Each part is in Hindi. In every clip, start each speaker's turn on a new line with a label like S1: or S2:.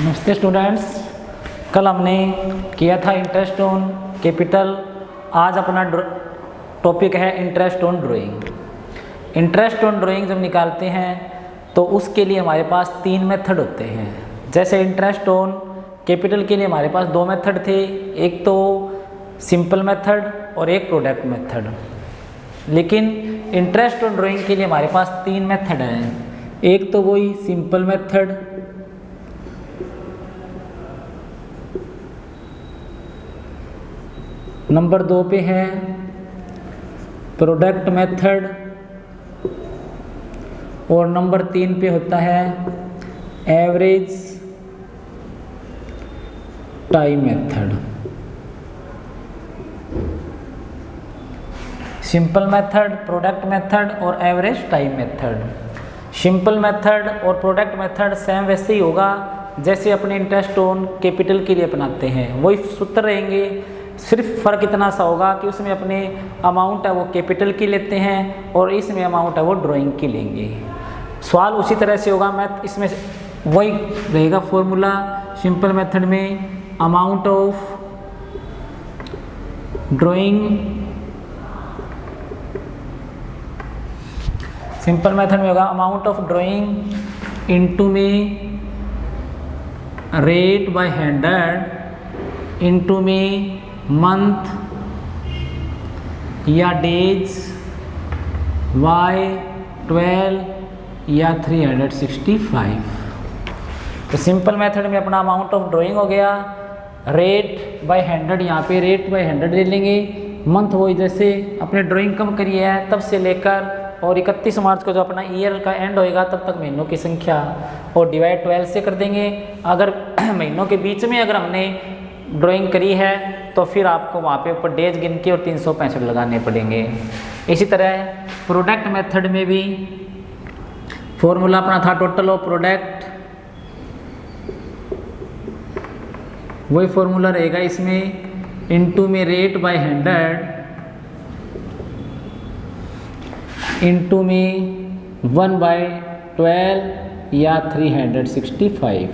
S1: नमस्ते स्टूडेंट्स, कल हमने किया था इंटरेस्ट ऑन कैपिटल। आज अपना टॉपिक है interest on drawing. Interest on drawing जब निकालते हैं तो उसके लिए हमारे पास 3 मेथड होते हैं। जैसे इंटरेस्ट ऑन कैपिटल के लिए हमारे पास 2 मेथड थे, एक तो सिंपल मेथड और एक प्रोडक्ट मेथड। लेकिन इंटरेस्ट ऑन ड्राइंग के लिए हमारे पास 3 मेथड हैं। एक तो वही सिंपल मेथड, नंबर 2 पे है प्रोडक्ट मेथड और नंबर 3 पे होता है average time method. Simple method, product method और average time method. Simple method और प्रोडक्ट मेथड सेम वैसे ही होगा जैसे अपने इंटरेस्ट ऑन कैपिटल के लिए अपनाते हैं, वही सूत्र रहेंगे। सिर्फ फ़र्क इतना सा होगा कि उसमें अपने अमाउंट है वो कैपिटल की लेते हैं और इसमें अमाउंट है वो ड्राइंग की लेंगे। सवाल उसी तरह से होगा, मैथ इसमें वही रहेगा फॉर्मूला। सिंपल मेथड में amount of drawing, simple method में होगा अमाउंट ऑफ ड्राइंग इनटू में रेट बाय 100 इनटू में मंथ या डेज बाय 12 या 365। तो सिंपल मेथड में अपना अमाउंट ऑफ ड्राइंग हो गया, रेट बाय 100, यहाँ पे रेट बाय 100 ले लेंगे। मंथ वही जैसे अपने ड्राइंग कम करी है तब से लेकर और 31 मार्च को जो अपना ईयर का एंड होएगा तब तक महीनों की संख्या और डिवाइड 12 से कर देंगे। अगर महीनों के बीच में अगर हमने ड्राइंग करी है तो फिर आपको वहाँ पे ऊपर डेज गिन के और 365 लगाने पड़ेंगे। इसी तरह प्रोडक्ट मेथड में भी फॉर्मूला अपना था टोटल ऑफ प्रोडक्ट, वही फॉर्मूला रहेगा इसमें इनटू में रेट बाय 100 इनटू में 1/12 या 365।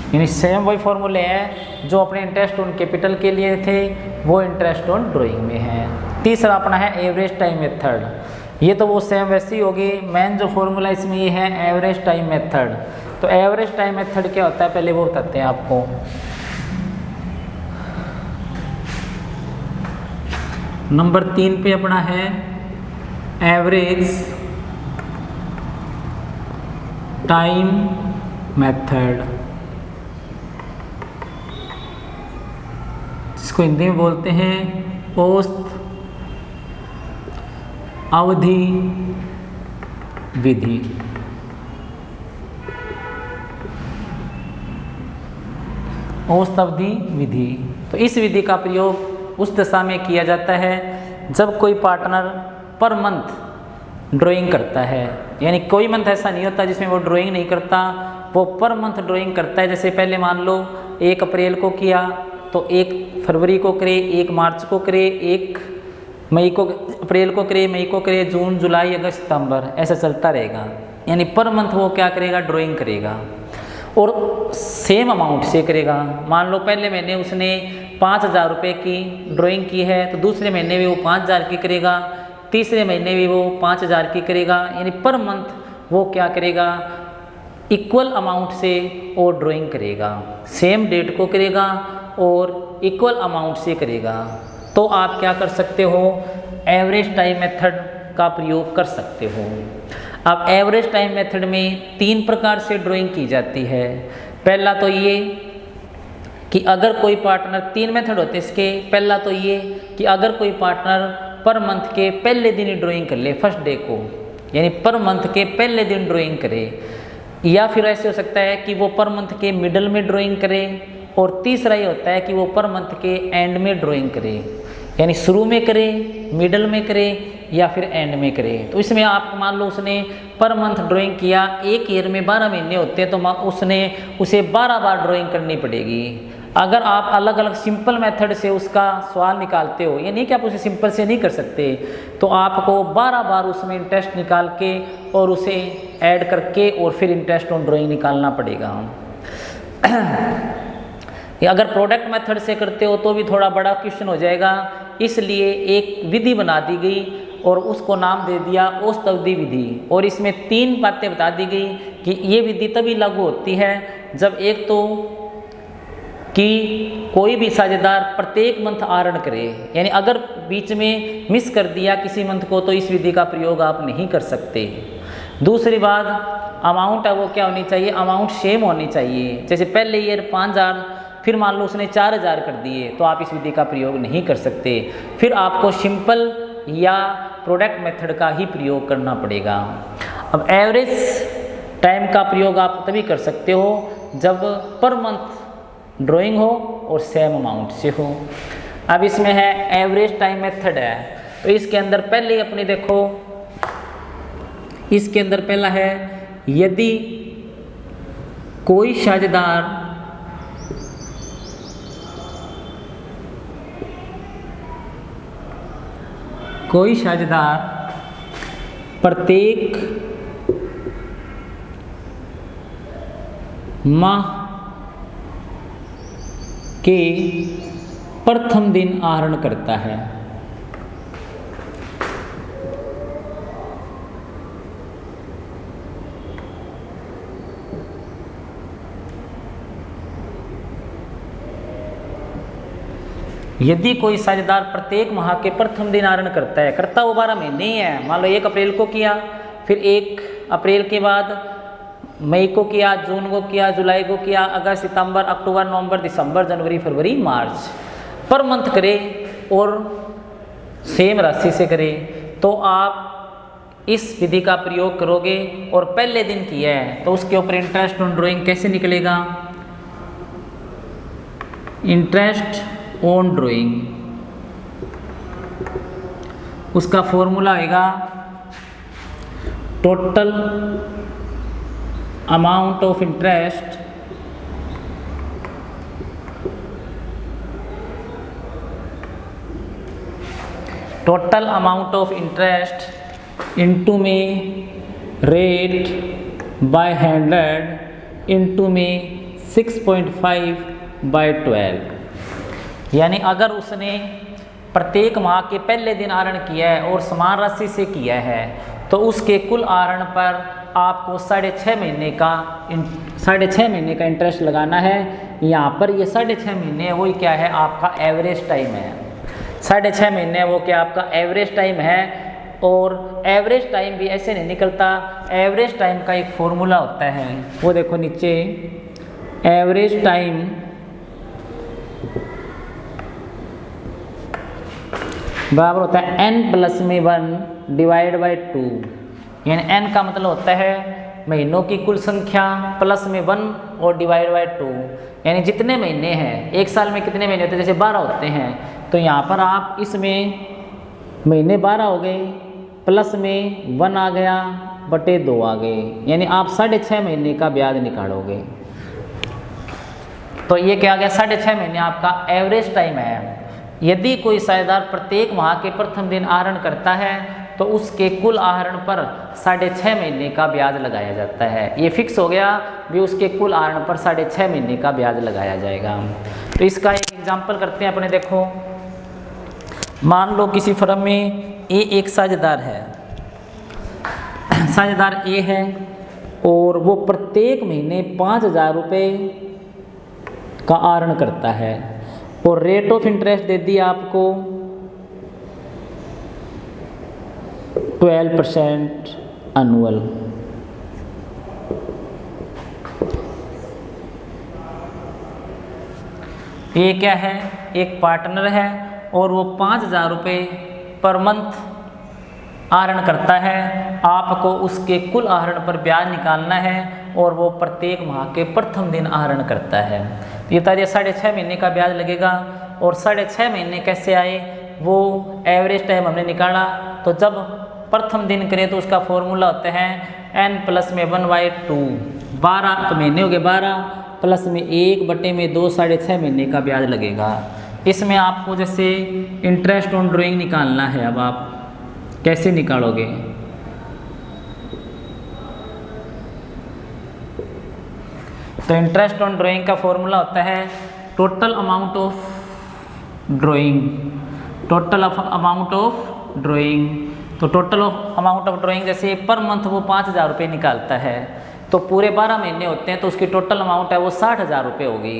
S1: यानी सेम वही फॉर्मूले हैं जो अपने इंटरेस्ट ऑन कैपिटल के लिए थे वो इंटरेस्ट ऑन ड्राइंग में है। तीसरा अपना है एवरेज टाइम मेथड। ये तो वो सेम वैसी होगी, मेन जो फॉर्मूला इसमें ये है एवरेज टाइम मेथड। तो एवरेज टाइम मेथड क्या होता है पहले वो बताते हैं आपको। नंबर 3 पे अपना है एवरेज टाइम मेथड, जिसको हिंदी में बोलते हैं औसत अवधि विधि। औसत अवधि विधि। तो इस विधि का प्रयोग उस दशा में किया जाता है जब कोई पार्टनर पर मंथ ड्राइंग करता है। यानी कोई मंथ ऐसा नहीं होता जिसमें वो ड्राइंग नहीं करता, वो पर मंथ ड्राइंग करता है। जैसे पहले मान लो 1 अप्रैल को किया तो 1 फरवरी को करे, 1 मार्च को करे, 1 मई को, अप्रैल को करे, मई को करे, जून, जुलाई, अगस्त, सितंबर, ऐसा चलता रहेगा। यानी पर मंथ वो क्या करेगा, ड्राइंग करेगा और सेम अमाउंट से करेगा। मान लो पहले महीने उसने 5,000 रुपये की ड्राइंग की है तो दूसरे महीने में वो 5,000 की करेगा, तीसरे महीने में वो 5,000 की करेगा। यानी पर मंथ वो क्या करेगा, इक्वल अमाउंट से वो ड्राइंग करेगा, सेम डेट को करेगा और इक्वल अमाउंट से करेगा। तो आप क्या कर सकते हो, एवरेज टाइम मेथड का प्रयोग कर सकते हो। अब एवरेज टाइम मेथड में 3 प्रकार से ड्राइंग की जाती है। पहला तो ये कि अगर कोई पार्टनर, 3 मेथड होते हैं इसके। पहला तो ये कि अगर कोई पार्टनर पर मंथ के पहले दिन ही ड्राइंग कर ले, फर्स्ट डे को, यानी पर मंथ के पहले दिन ड्राइंग करे। या फिर ऐसे हो सकता है कि वो पर मंथ के मिडल में ड्राइंग करे और तीसरा ये होता है कि वो पर मंथ के एंड में ड्राइंग करे, यानी शुरू में करे, मिडल में करे या फिर एंड में करे। तो इसमें आप मान लो उसने पर मंथ ड्राइंग किया, एक ईयर में 12 महीने होते हैं तो उसने उसे 12 बार ड्राइंग करनी पड़ेगी। अगर आप अलग अलग सिंपल मेथड से उसका सवाल निकालते हो, ये नहीं कि आप उसे सिंपल से नहीं कर सकते, तो आपको 12 बार उसमें इंटरेस्ट निकाल के और उसे ऐड करके और फिर इंटरेस्ट ऑन ड्राइंग निकालना पड़ेगा। अगर प्रोडक्ट मेथड से करते हो तो भी थोड़ा बड़ा क्वेश्चन हो जाएगा, इसलिए एक विधि बना दी गई और उसको नाम दे दिया औसत अवधि विधि। और इसमें 3 बातें बता दी गई कि ये विधि तभी लागू होती है जब एक तो कि कोई भी साझेदार प्रत्येक मंथ आहरण करे, यानी अगर बीच में मिस कर दिया किसी मंथ को तो इस विधि का प्रयोग आप नहीं कर सकते। दूसरी बात, अमाउंट है वो क्या होनी चाहिए, अमाउंट सेम होनी चाहिए। जैसे पहले ईयर 5,000, फिर मान लो उसने 4,000 कर दिए तो आप इस विधि का प्रयोग नहीं कर सकते। फिर आपको सिंपल या प्रोडक्ट मेथड का ही प्रयोग करना पड़ेगा। अब एवरेज टाइम का प्रयोग आप तभी कर सकते हो जब पर मंथ ड्राइंग हो और सेम अमाउंट से हो। अब इसमें है एवरेज टाइम मेथड है, तो इसके अंदर पहले ही अपने देखो, इसके अंदर पहला है यदि कोई साझेदार प्रत्येक माह के प्रथम दिन आहरण करता है, यदि कोई साझेदार प्रत्येक माह के प्रथम दिन आहरण करता है, करता वो 12 महीने ही है, मान लो 1 अप्रैल को किया, फिर 1 अप्रैल के बाद मई को किया, जून को किया, जुलाई को किया, अगस्त, सितंबर, अक्टूबर, नवंबर, दिसंबर, जनवरी, फरवरी, मार्च, पर मंथ करे और सेम राशि से करे तो आप इस विधि का प्रयोग करोगे। और पहले दिन किया है तो उसके ऊपर इंटरेस्ट ऑन ड्राइंग कैसे निकलेगा, इंटरेस्ट ऑन ड्राइंग, उसका फॉर्मूला आएगा total amount of interest into में रेट बाय 100 इनटू में 6.5/12। यानी अगर उसने प्रत्येक माह के पहले दिन आहरण किया है और समान राशि से किया है तो उसके कुल आहरण पर आपको 6.5 महीने का इंटरेस्ट लगाना है। यहाँ पर ये 6.5 महीने वही क्या है, आपका एवरेज टाइम है। 6.5 महीने वो क्या आपका एवरेज टाइम है। और एवरेज टाइम भी ऐसे नहीं निकलता, एवरेज टाइम का एक फॉर्मूला होता है, वो देखो नीचे, एवरेज टाइम बराबर होता है n+1 डिवाइड बाई 2। यानी n का मतलब होता है महीनों की कुल संख्या प्लस में 1 और डिवाइड बाई 2। यानी जितने महीने हैं, एक साल में कितने महीने होते हैं, जैसे 12 होते हैं, तो यहाँ पर आप इसमें महीने 12 हो गए, प्लस में 1 आ गया, बटे 2 आ गए, यानी आप 6.5 महीने का ब्याज निकालोगे। तो ये क्या आ गया, 6.5 महीने आपका एवरेज टाइम है। यदि कोई साझेदार प्रत्येक माह के प्रथम दिन आहरण करता है तो उसके कुल आहरण पर 6.5 महीने का ब्याज लगाया जाता है। ये फिक्स हो गया भी, उसके कुल आहरण पर 6.5 महीने का ब्याज लगाया जाएगा। तो इसका एक एग्जाम्पल करते हैं अपने। देखो, मान लो किसी फर्म में ए एक साझेदार है, साझेदार ए है और वो प्रत्येक महीने 5,000 रुपये का आहरण करता है और रेट ऑफ इंटरेस्ट दे दी आपको 12% एनुअल। ये क्या है, एक पार्टनर है और वो 5,000 रुपये पर मंथ आहरण करता है। आपको उसके कुल आहरण पर ब्याज निकालना है और वो प्रत्येक माह के प्रथम दिन आहरण करता है। ये तारीख 6.5 महीने का ब्याज लगेगा। और 6.5 महीने कैसे आए, वो एवरेज टाइम हमने निकाला। तो जब प्रथम दिन करें तो उसका फॉर्मूला होता है n+1/2। 12 तो महीने हो गए 12, प्लस में 1/2 6.5 महीने का ब्याज लगेगा। इसमें आपको जैसे इंटरेस्ट ऑन ड्राइंग निकालना है। अब आप कैसे निकालोगे, तो इंटरेस्ट ऑन ड्राइंग का फॉर्मूला होता है total amount of drawing, total amount of drawing. तो टोटल अमाउंट ऑफ ड्राइंग जैसे पर मंथ वो 5,000 रुपये निकालता है, तो पूरे 12 महीने होते हैं, तो उसकी टोटल अमाउंट है वो 60,000 रुपये होगी।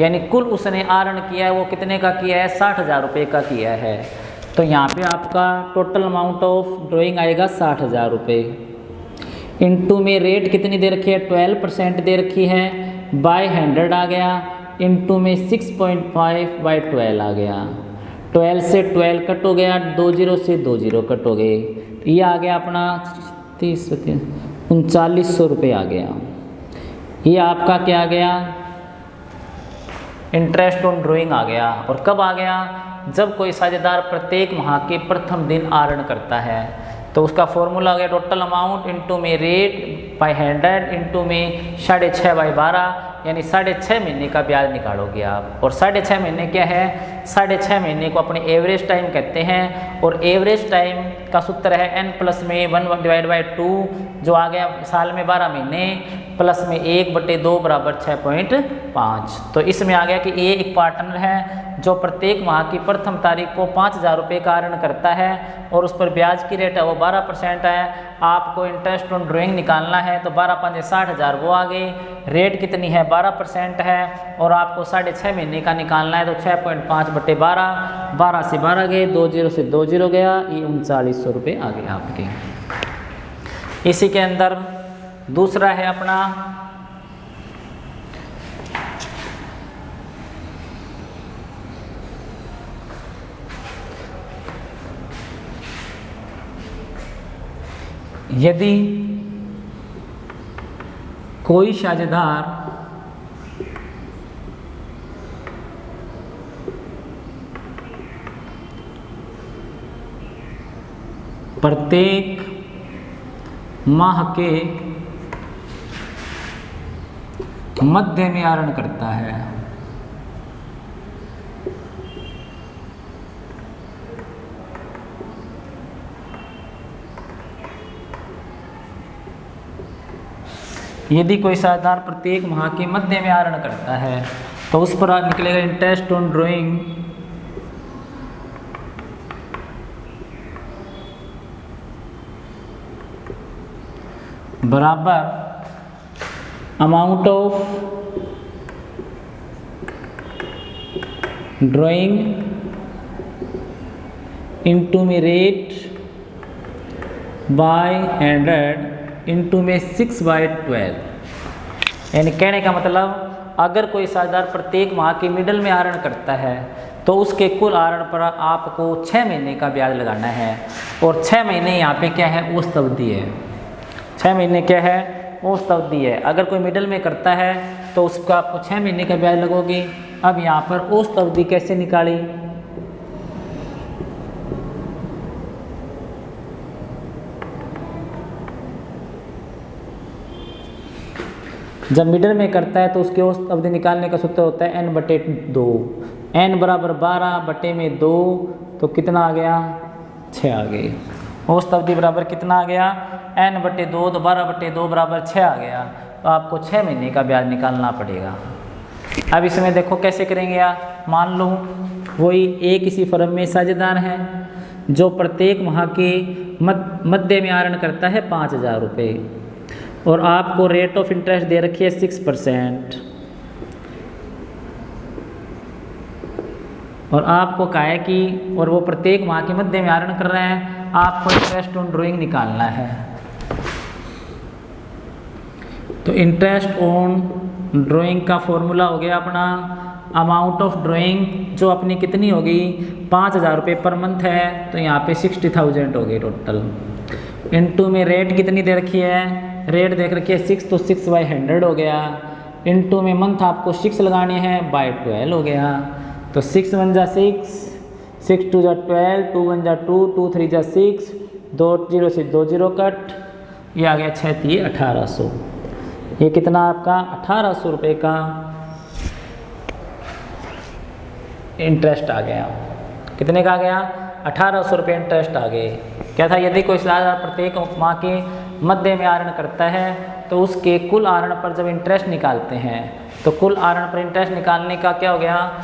S1: यानी कुल उसने आहरण किया है वो कितने का किया है, 60,000 रुपये का किया है। तो यहाँ पे आपका टोटल अमाउंट ऑफ ड्राइंग आएगा 60,000 रुपये। इनटू में रेट कितनी दे रखी है, 12% दे रखी है, बाय 100 आ गया, इनटू में 6.5 बाय 12 आ गया। 12 से 12 कट हो गया, 20 से 20 कट हो गए, ये आ गया अपना 3900 रुपये आ गया। ये आपका क्या आ गया, इंटरेस्ट ऑन ड्राइंग आ गया। और कब आ गया, जब कोई साझेदार प्रत्येक माह के प्रथम दिन आहरण करता है। तो उसका फॉर्मूला हो गया टोटल अमाउंट इनटू में रेट बाय 100 इनटू में 6.5 बाय 12, यानी 6.5 महीने का ब्याज निकालोगे आप। और 6.5 महीने क्या है, 6.5 महीने को अपने एवरेज टाइम कहते हैं। और एवरेज टाइम का सूत्र है n प्लस में 1/2, जो आ गया साल में 12 महीने, प्लस में 1/2 बराबर 6.5। तो इसमें आ गया कि ये एक पार्टनर है जो प्रत्येक माह की प्रथम तारीख को 5,000 रुपये का आहरण करता है और उस पर ब्याज की रेट है वो 12% है। आपको इंटरेस्ट ऑन ड्राइंग निकालना है, तो 12×5 60,000 वो आ गई, रेट कितनी है 12% है, और आपको 6.5 महीने का निकालना है, तो 6.5/12, 12 से 12 गए, 20 से 20 गया, ये 3900 रुपये आ गए आपके। इसी के अंदर दूसरा है अपना यदि कोई साझेदार प्रत्येक माह के मध्य में आहरण करता है, यदि कोई साझेदार प्रत्येक माह के मध्य में आहरण करता है, तो उस पर निकलेगा इंटरेस्ट ऑन ड्राइंग बराबर अमाउंट ऑफ ड्राइंग इनटू में रेट बाय 100 इनटू में 6/12। यानी कहने का मतलब अगर कोई साझेदार प्रत्येक माह के मिडल में आहरण करता है, तो उसके कुल आहरण पर आपको 6 महीने का ब्याज लगाना है। और 6 महीने यहाँ पे क्या है, औसत अवधि है। 6 महीने क्या है, औसत अवधि है। अगर कोई मिडल में करता है तो उसका आपको 6 महीने का ब्याज लगोगे। अब यहाँ पर औसत अवधि कैसे निकाली, जब मिडल में करता है तो उसके औसत अवधि निकालने का सूत्र होता है n/2। n बराबर 12/2, तो कितना आ गया, 6 आ गए। औसत अवधि बराबर कितना आ गया, n/2, तो 12/2 बराबर 6 आ गया। तो आपको 6 महीने का ब्याज निकालना पड़ेगा। अब इसमें देखो कैसे करेंगे आप। मान लो वही एक किसी फर्म में साझेदार है जो प्रत्येक माह के मध्य में आहरण करता है 5,000 रुपये, और आपको रेट ऑफ इंटरेस्ट दे रखी है 6%, और आपको कहा है कि और वो प्रत्येक माह के मध्य में आहरण कर रहे हैं, आपको इंटरेस्ट ऑन ड्राइंग निकालना है। तो इंटरेस्ट ऑन ड्राइंग का फॉर्मूला हो गया अपना अमाउंट ऑफ ड्राइंग, जो अपनी कितनी होगी 5,000 रुपये पर मंथ है, तो यहाँ पे 60,000 हो गई टोटल। इनटू में रेट कितनी दे रखी है, रेट देख रखी है 6, तो 6/100 हो गया। इनटू में मंथ आपको 6 लगाने हैं, बाय 12 हो गया। तो 6 1 जा 6, 6 2 जा 12, 2 1 जा 2, 2 3 जा 6, 2 0 से 2 0 कट, ये आ गया 6 3 1800। ये कितना आपका 1800 रुपये का इंटरेस्ट आ गया। कितने का आ गया, 1800 रुपये इंटरेस्ट आ गए। क्या था, यदि कोई साझेदार प्रत्येक माह के मध्य में आहरण करता है तो उसके कुल आहरण पर जब इंटरेस्ट निकालते हैं तो कुल आहरण पर इंटरेस्ट निकालने का क्या हो गया,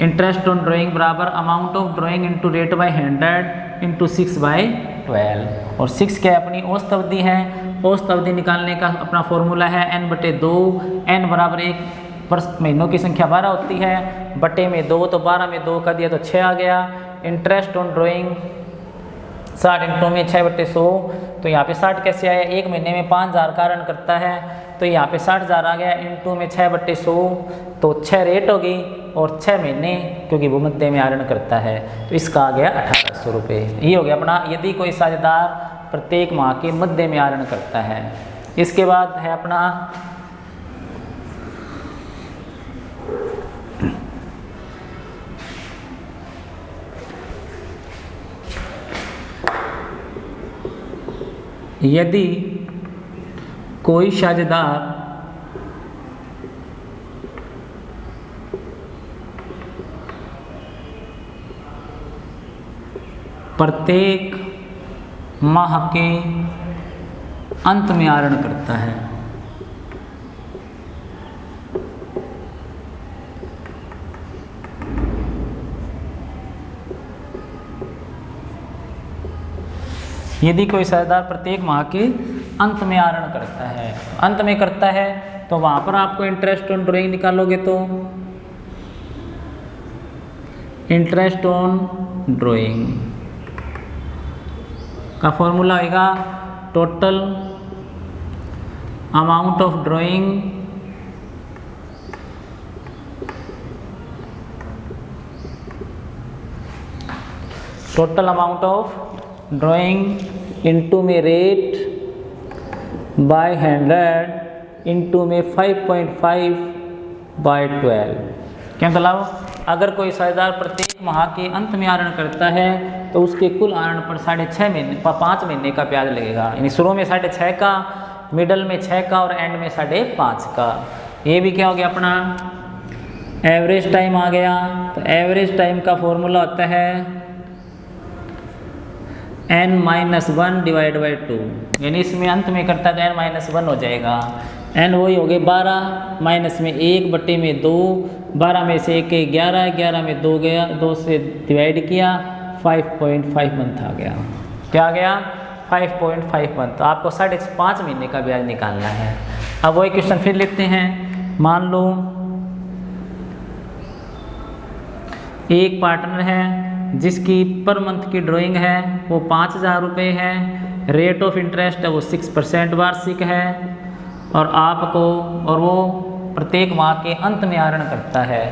S1: इंटरेस्ट ऑन ड्राइंग बराबर amount of drawing into rate by 100 into 6/12। और 6 क्या अपनी औसत अवधि है, औसत अवधि निकालने का अपना फॉर्मूला है n/2, n बराबर 1 पर महीनों की संख्या 12 होती है, बटे में 2 तो 12 में 2 का दिया तो 6 आ गया। इंटरेस्ट ऑन ड्राइंग 60 इंटू में 6/100, तो यहाँ पे 60 कैसे आया, एक महीने में 5000 का आहरण करता है तो यहाँ पे 60,000 आ गया, इंटू में 6/100 तो 6 रेट होगी और 6 महीने क्योंकि वो मध्य में आहरण करता है तो इसका आ गया 1800 रुपये। ये हो गया अपना यदि कोई साझेदार प्रत्येक माह के मध्य में आहरण करता है। इसके बाद है अपना यदि कोई साझेदार प्रत्येक माह के अंत में आहरण करता है यदि कोई साझेदार प्रत्येक माह के अंत में आहरण करता है, अंत में करता है तो वहाँ पर आपको इंटरेस्ट ऑन ड्राइंग निकालोगे तो इंटरेस्ट ऑन ड्राइंग का फॉर्मूला होगा total amount of drawing into में रेट बाय 100 इंटू में 5.5/12। क्या मतलब अगर कोई साझेदार प्रत्येक माह के अंत में आहरण करता है तो उसके कुल आहरण पर 6.5 महीने 5 महीने का ब्याज लगेगा, यानी शुरू में 6.5 का, मिडल में 6 का और एंड में 5.5 का। ये भी क्या हो गया अपना एवरेज टाइम आ गया। तो एवरेज टाइम का फॉर्मूला होता है n-1/2, यानी इसमें अंत में करता है तो n-1 हो जाएगा। n वही हो गए 12 माइनस में 1/2, 12 में से 1 11, 11 में 2 गया, 2 से डिवाइड किया 5.5 मंथ आ गया। क्या आ गया 5.5 मंथ। तो आपको 5.5 महीने का ब्याज निकालना है। अब वही क्वेश्चन फिर लिखते हैं। मान लो एक पार्टनर है जिसकी पर मंथ की ड्राइंग है वो 5,000 रुपये है, रेट ऑफ इंटरेस्ट है वो 6% वार्षिक है और वो प्रत्येक माह के अंत में आहरण करता है,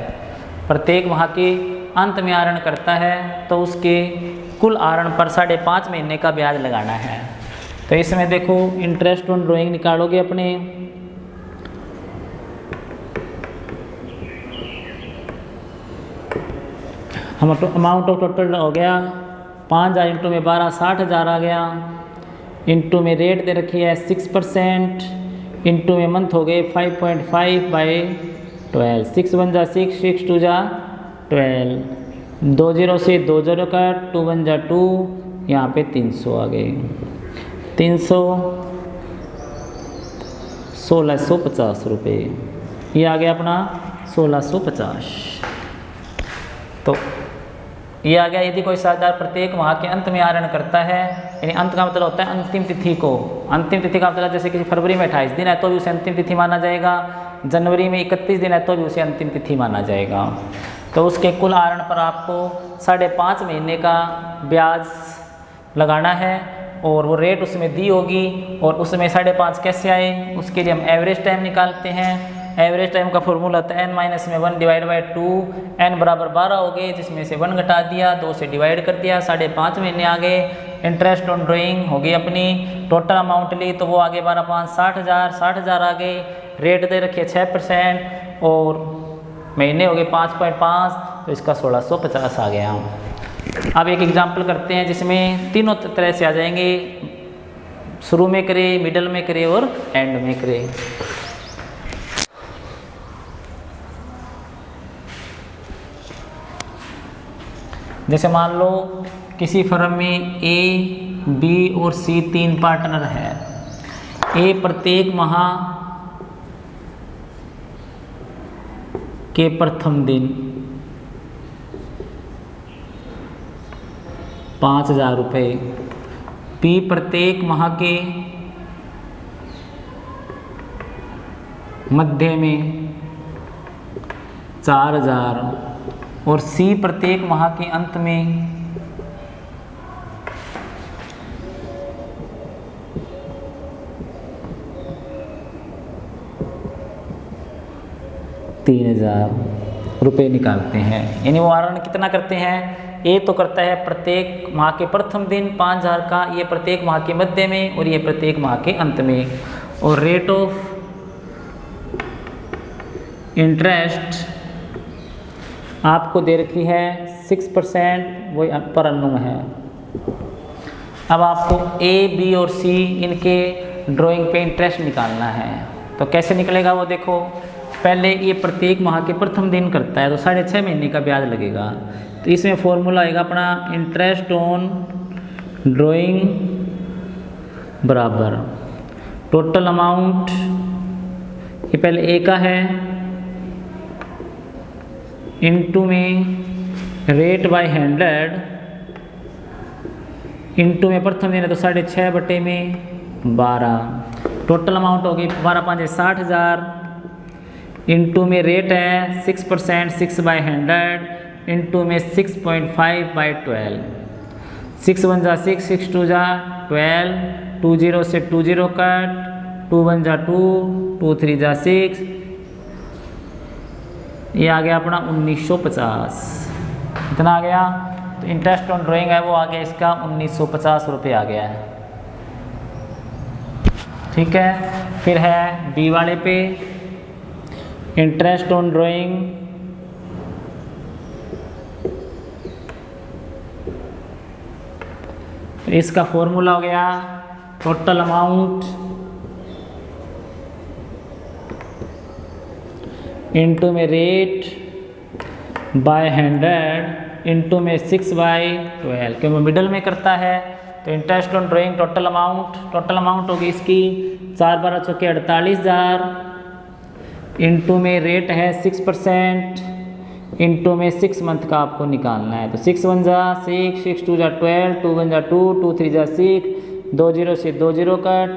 S1: प्रत्येक माह के अंत में आहरण करता है तो उसके कुल आहरण पर 5.5 महीने का ब्याज लगाना है। तो इसमें देखो इंटरेस्ट ऑन ड्राइंग निकालोगे अपने, हम अमाउंट ऑफ टोटल हो गया 5,000 इंटू में 12 60,000 आ गया, इंटू में रेट दे रखी है 6%, इंटू में मंथ हो गए 5.5/12, 6 1 जा 6, 6 2 जा 12, 2 0 से 2 0 का 2 1 जा 2, यहाँ पे 300 आ गए, 300 1650 रुपये। ये आ गया अपना 1650। तो ये आ गया यदि कोई साझेदार प्रत्येक माह के अंत में आहरण करता है, यानी अंत का मतलब होता है अंतिम तिथि को। अंतिम तिथि का मतलब जैसे किसी फरवरी में 28 दिन है तो भी उसे अंतिम तिथि माना जाएगा, जनवरी में 31 दिन है तो भी उसे अंतिम तिथि माना जाएगा। तो उसके कुल आहरण पर आपको 5.5 महीने का ब्याज लगाना है और वो रेट उसमें दी होगी। और उसमें 5.5 कैसे आए, उसके लिए हम एवरेज टाइम निकालते हैं। एवरेज टाइम का फॉर्मूला होता है n-1/2, n बराबर 12 हो गए जिसमें से 1 घटा दिया, 2 से डिवाइड कर दिया, 5.5 महीने आ गए। इंटरेस्ट ऑन ड्राइंग हो गई अपनी, टोटल अमाउंट ली तो वो आगे 12 5 60,000 आ गए, रेट दे रखिए 6% और महीने हो गए 5.5, तो इसका 1650 आ गया। अब एक एग्जाम्पल करते हैं जिसमें तीनों तरह से आ जाएंगे, शुरू में करे, मिडल में करे और एंड में करे। जैसे मान लो किसी फर्म में A, B और C 3 पार्टनर है। ए प्रत्येक माह के प्रथम दिन 5,000 रुपये, बी प्रत्येक माह के मध्य में 4,000 और सी प्रत्येक माह के अंत में 3,000 रुपये निकालते हैं। यानी वो वारण कितना करते हैं, ए तो करता है प्रत्येक माह के प्रथम दिन 5,000 का, ये प्रत्येक माह के मध्य में और ये प्रत्येक माह के अंत में। और रेट ऑफ इंटरेस्ट आपको दे रखी है 6%, वो पर अन्नुम है। अब आपको ए बी और सी इनके ड्राइंग पे इंटरेस्ट निकालना है, तो कैसे निकलेगा वो देखो। पहले ये प्रत्येक माह के प्रथम दिन करता है तो 6.5 महीने का ब्याज लगेगा, तो इसमें फॉर्मूला आएगा अपना इंटरेस्ट ऑन ड्राइंग बराबर टोटल अमाउंट, ये पहले ए का है, इनटू में रेट बाय 100, इनटू में प्रथम दिन है तो 6.5 बटे में 12, टोटल अमाउंट होगी 12×5 = 60,000, इनटू में रेट है 6%, 6/100, इनटू में 6.5/12, 6 1 जा 6, 6 2 जा 12, 2 0 से 2 0 कट, 2 1 जा 2, 2 3 जा 6, ये आ गया अपना 1950। कितना आ गया, तो इंटरेस्ट ऑन ड्राइंग है वो आ गया इसका 1950 रुपये आ गया है। ठीक है, फिर है बी वाले पे इंटरेस्ट ऑन ड्राइंग इसका फॉर्मूला हो गया टोटल अमाउंट इनटू में रेट बाय 100 इनटू में 6/12, क्योंकि मिडल में करता है तो interest on drawing total amount होगी इसकी 4 12 चौके 48,000, इनटू में रेट है 6%, इनटू में 6 मंथ का आपको निकालना है, तो 6 1 जा 6, 6 2 जा 12, 2 1 जा 2, 2 3 जा 6, 2 0 से 2 0 कट,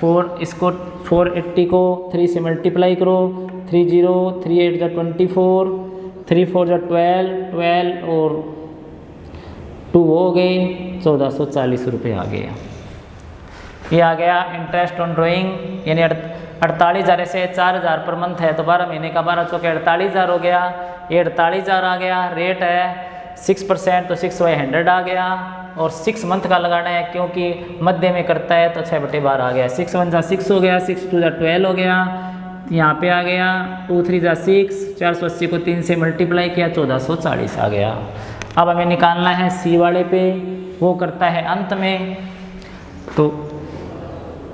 S1: 4 इसको 480 को 3 से मल्टीप्लाई करो, 3 0 3 8 जा 24, 3 4 जा 12 और 2 हो गए 1440 रुपये आ गए। ये आ गया इंटरेस्ट ऑन ड्राइंग, यानी 48,000 से 4,000 पर मंथ है तो 12 महीने का 12 चौके 48,000 हो गया, ये 48,000 आ गया। रेट है 6% तो 6/100 आ गया, और 6 मंथ का लगाना है क्योंकि मध्य में करता है तो 6/12 आ गया। 6 1 जा 6 हो गया, 6 2 जा 12 हो गया, यहाँ पे आ गया 2 3 जा 6, 480 को 3 से मल्टीप्लाई किया 1440 आ गया। अब हमें निकालना है सी वाले पे, वो करता है अंत में, तो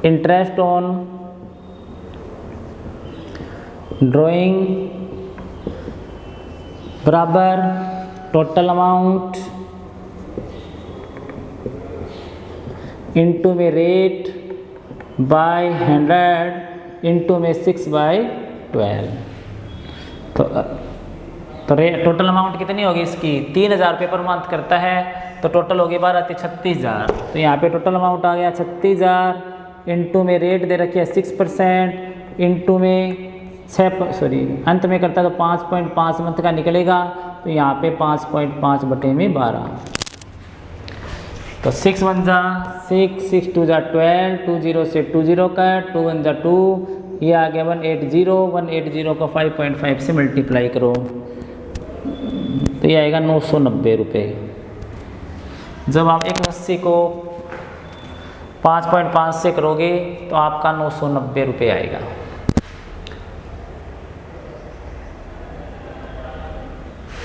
S1: इंटरेस्ट ऑन ड्राइंग बराबर टोटल अमाउंट इनटू में रेट बाय 100 इनटू में 6/12, तो टोटल अमाउंट कितनी होगी इसकी 3,000 रुपये पर मंथ करता है, तो टोटल होगी 12 36,000, तो यहाँ पे टोटल अमाउंट आ गया 36,000, इनटू में रेट दे रखी है 6%, इनटू में अंत में करता है तो 5.5 मंथ का निकलेगा, तो यहाँ पे 5.5 बटे में 12, तो 6 1 जा 6, 6 2 जा 12, 2 0 से 2 0 कट, 2 1 जा 2, ये आ गया 180 को 5.5 से मल्टीप्लाई करो तो ये आएगा 990 रुपये। जब आप 180 को 5.5 से करोगे तो आपका 990 रुपये आएगा।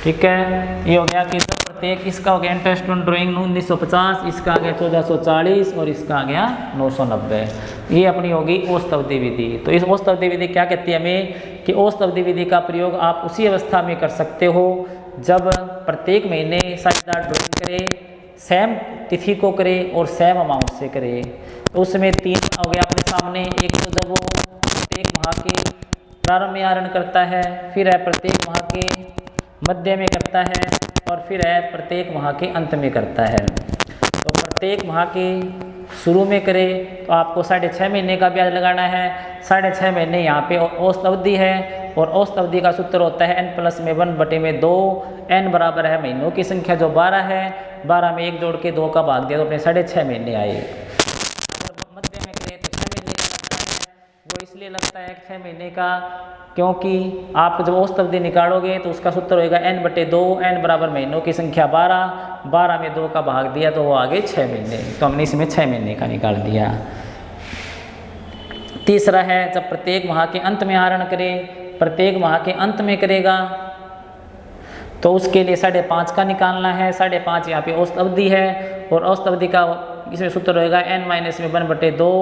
S1: ठीक है, ये हो गया कि प्रत्येक इसका हो गया इंटरेस्ट ऑन ड्राइंग 1950, इसका आ गया 1440 और इसका आ गया 990। ये अपनी होगी औसत अवधि विधि। तो इस औसत अवधि विधि क्या कहती है हमें कि औसत अवधि विधि का प्रयोग आप उसी अवस्था में कर सकते हो जब प्रत्येक महीने साझेदार ड्राइंग करे, सेम तिथि को करे और सेम अमाउंट से करे। तो उसमें 3 हो गया अपने सामने। एक तो जब वो प्रत्येक माह के प्रारंभ में आहरण करता है, फिर है प्रत्येक माह के मध्य में करता है, और फिर है प्रत्येक माह के अंत में करता है। तो प्रत्येक माह के शुरू में करे तो आपको 6.5 महीने का ब्याज लगाना है। 6.5 महीने यहाँ पे औसत अवधि है, और औसत अवधि का सूत्र होता है n+1/2। n बराबर है महीनों की संख्या जो 12 है, 12 में 1 जोड़ के 2 का भाग दिया तो अपने 6.5 महीने आए। अगर मध्य में करें तो 6 महीने का लगता है। वो इसलिए लगता है 6 महीने का क्योंकि आप जब औसत अवधि निकालोगे तो उसका सूत्र होगा n/2। n बराबर महीनों की संख्या 12, 12 में 2 का भाग दिया तो वो आगे 6 महीने, तो हमने इसमें 6 महीने का निकाल दिया। तीसरा है जब प्रत्येक माह के अंत में आहरण करे, प्रत्येक माह के अंत में करेगा तो उसके लिए 5.5 का निकालना है। 5.5 यहाँ पे औसत अवधि है, और औसत अवधि का इसमें सूत्र होगा n-1/2।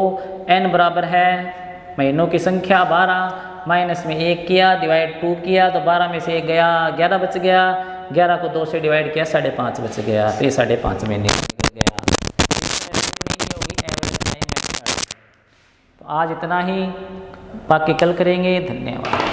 S1: n बराबर है महीनों की संख्या 12, माइनस में 1 किया, डिवाइड 2 किया तो 12 में से 1 गया, 11 बच गया। 11 को 2 से डिवाइड किया, 5.5 बच गया। तो ये 5.5 महीने गया। तो आज इतना ही, बाकी कल करेंगे। धन्यवाद।